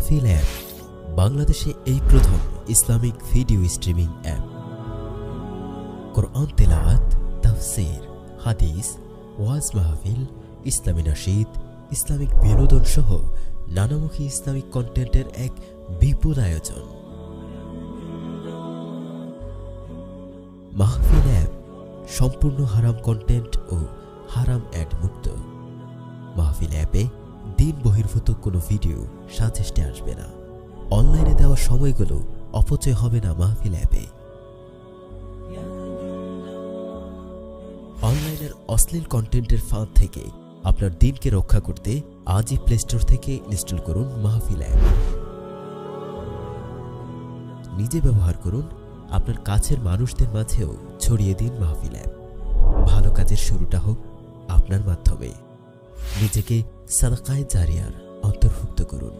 মাহফিল অ্যাপ বাংলাদেশে এই প্রথম ইসলামিক ভিডিও স্ট্রিমিং অ্যাপ। কোরআন তেলাওয়াত, তাফসীর, হাদিস, ওয়াজ মাহফিল, ইসলামী নাশীদ, ইসলামিক বিনোদন সহ নানামুখী ইসলামিক কন্টেন্টের এক বিপুল আয়োজন। মাহফিল অ্যাপ সম্পূর্ণ হারাম কন্টেন্ট ও হারাম অ্যাড মুক্ত। মাহফিল অ্যাপে দিন বহির্ভূত কোনো ভিডিও সাজেস্টে আসবে না। অনলাইনে দেওয়া সময়গুলো অপচয় হবে না মাহফিল অ্যাপে। অনলাইনের অশ্লীল কন্টেন্টের ফাঁদ থেকে আপনার দিনকে রক্ষা করতে আজই প্লে স্টোর থেকে ইনস্টল করুন মাহফিল অ্যাপ। নিজে ব্যবহার করুন, আপনার কাছের মানুষদের মাঝেও ছড়িয়ে দিন মাহফিল অ্যাপ। ভালো কাজের শুরুটা হোক আপনার মাধ্যমে। নিজেকে সাদাকায়ে জারিয়ার অন্তর্ভুক্ত করুন।